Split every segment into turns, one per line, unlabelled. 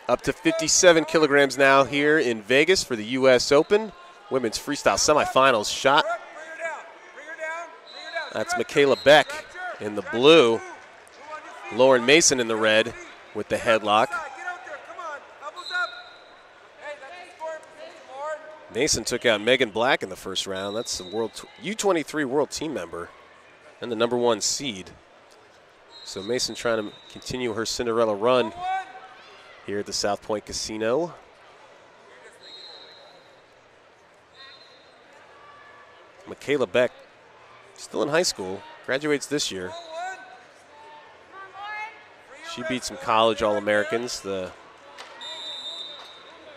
Up to 57 kilograms now here in Vegas for the U.S. Open. Women's freestyle semifinals shot. That's Michaela Beck in the blue. Lauren Mason in the red with the headlock. Mason took out Megan Black in the first round. That's the U23 World Team member and the #1 seed. So Mason trying to continue her Cinderella run here at the South Point Casino. Michaela Beck, still in high school, graduates this year. She beat some college All-Americans. The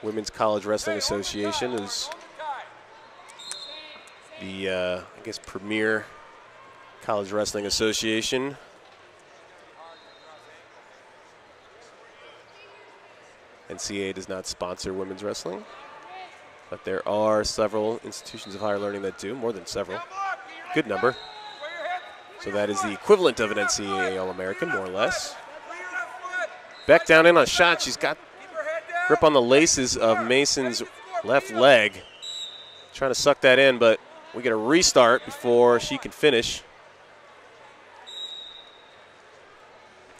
Women's College Wrestling Association is the, I guess, premier college wrestling association. NCAA does not sponsor women's wrestling, but there are several institutions of higher learning that do, more than several. Good number. So that is the equivalent of an NCAA All-American, more or less. Beck down in on a shot. She's got grip on the laces of Mason's left leg. Trying to suck that in, but we get a restart before she can finish.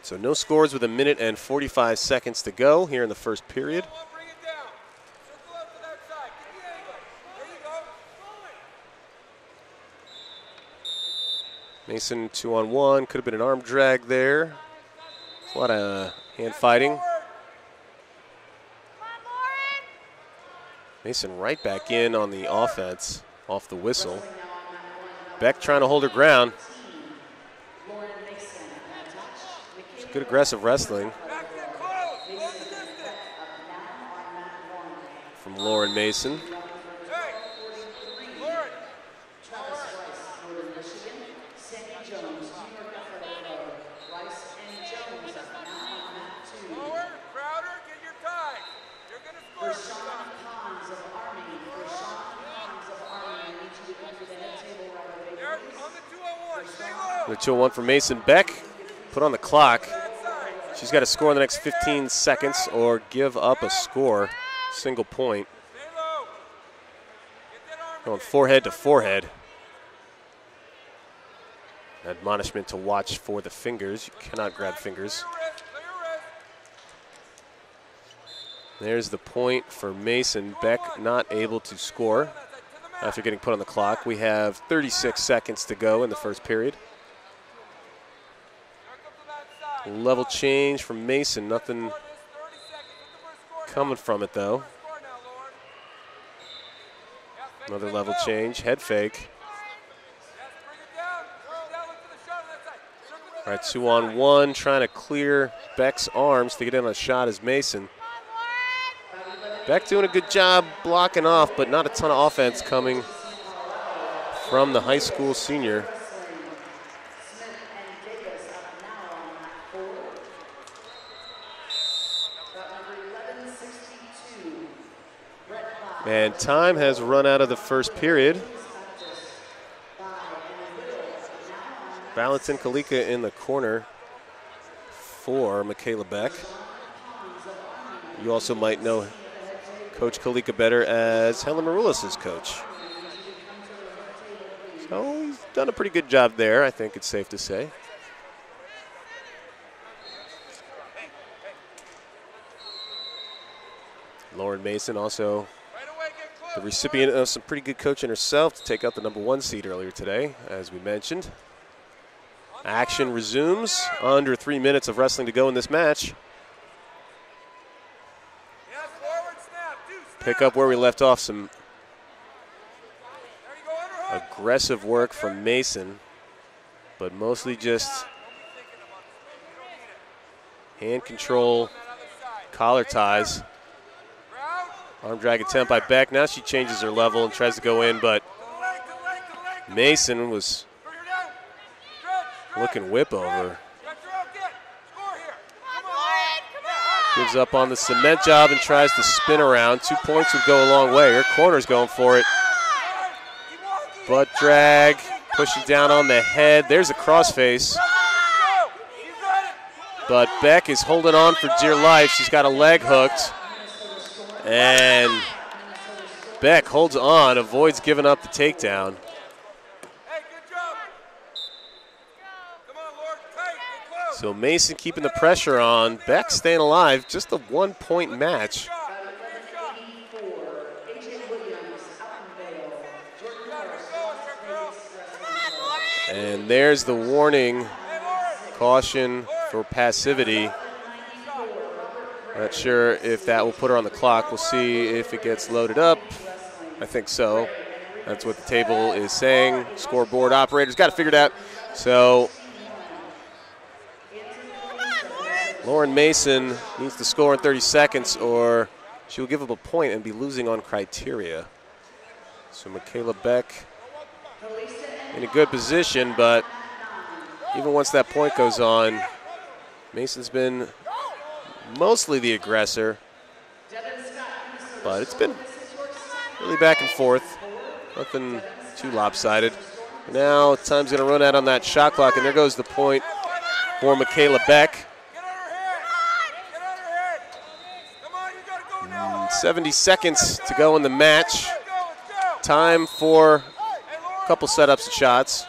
So no scores with 1 minute and 45 seconds to go here in the first period. Mason 2-on-1, could have been an arm drag there. A lot of hand fighting. Mason right back in on the offense, off the whistle. Beck trying to hold her ground. Good aggressive wrestling from Lauren Mason. The 2-1 for Mason. Beck put on the clock. She's got to score in the next 15 seconds or give up a score, single point. Going forehead to forehead. Admonishment to watch for the fingers. You cannot grab fingers. There's the point for Mason. Beck not able to score after getting put on the clock. We have 36 seconds to go in the first period. Level change from Mason. Nothing coming from it, though. Another level change. Head fake. All right, 2-on-1. Trying to clear Beck's arms to get in on a shot as Mason. Beck doing a good job blocking off, but not a ton of offense coming from the high school senior. And time has run out of the first period. Valentin Kalika in the corner for Michaela Beck. You also might know Coach Kalika better as Helen Maroulis' coach. So he's done a pretty good job there, I think it's safe to say. Lauren Mason also the recipient of some pretty good coaching herself to take out the #1 seed earlier today, as we mentioned. Action resumes. Under 3 minutes of wrestling to go in this match. Pick up where we left off. Some aggressive work from Mason, but mostly just hand control, collar ties. Arm drag attempt by Beck. Now she changes her level and tries to go in, but Mason was looking whip over. Gives up on the cement job and tries to spin around. 2 points would go a long way. Her corner's going for it. Butt drag, pushes down on the head. There's a crossface. But Beck is holding on for dear life. She's got a leg hooked. And Beck holds on, avoids giving up the takedown. So Mason keeping the pressure on. Beck staying alive. Just a 1-point match. And there's the warning. Caution for passivity. Not sure if that will put her on the clock. We'll see if it gets loaded up. I think so. That's what the table is saying. Scoreboard operators got it figured out. So Lauren Mason needs to score in 30 seconds or she will give up a point and be losing on criteria. So Michaela Beck in a good position, but even once that point goes on, Mason's been mostly the aggressor, but it's been really back and forth. Nothing too lopsided. Now time's going to run out on that shot clock, and there goes the point for Michaela Beck. 70 seconds to go in the match. Time for a couple setups and shots,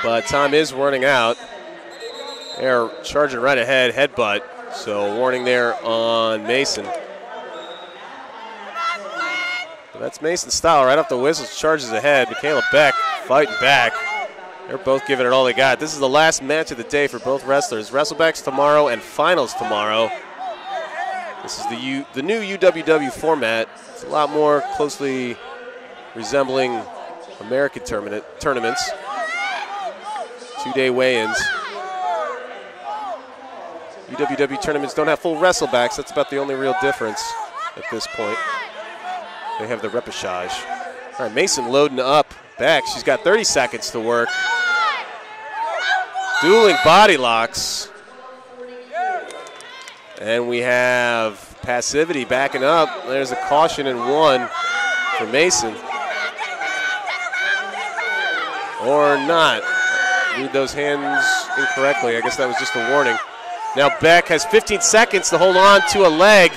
but time is running out. They're charging right ahead, headbutt. So warning there on Mason. But that's Mason's style. Right off the whistle, charges ahead. Michaela Beck fighting back. They're both giving it all they got. This is the last match of the day for both wrestlers. Wrestlebacks tomorrow and finals tomorrow. This is the new UWW format. It's a lot more closely resembling American tournaments. 2-day weigh-ins. UWW tournaments don't have full wrestlebacks. That's about the only real difference at this point. They have the repechage. All right, Mason loading up. Beck, she's got 30 seconds to work. Dueling body locks. And we have passivity backing up. There's a caution and 1 for Mason. Or not. Read those hands incorrectly. I guess that was just a warning. Now Beck has 15 seconds to hold on to a leg.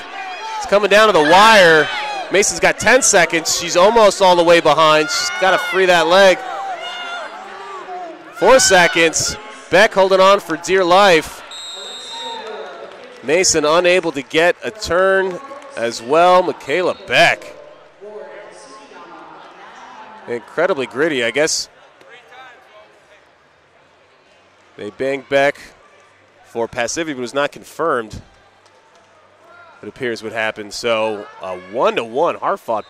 It's coming down to the wire. Mason's got 10 seconds. She's almost all the way behind. She's got to free that leg. 4 seconds. Beck holding on for dear life. Mason unable to get a turn as well. Michaela Beck. Incredibly gritty, I guess. They banged Beck for passivity, but it was not confirmed. It appears what happened. So a 1-to-1 hard-fought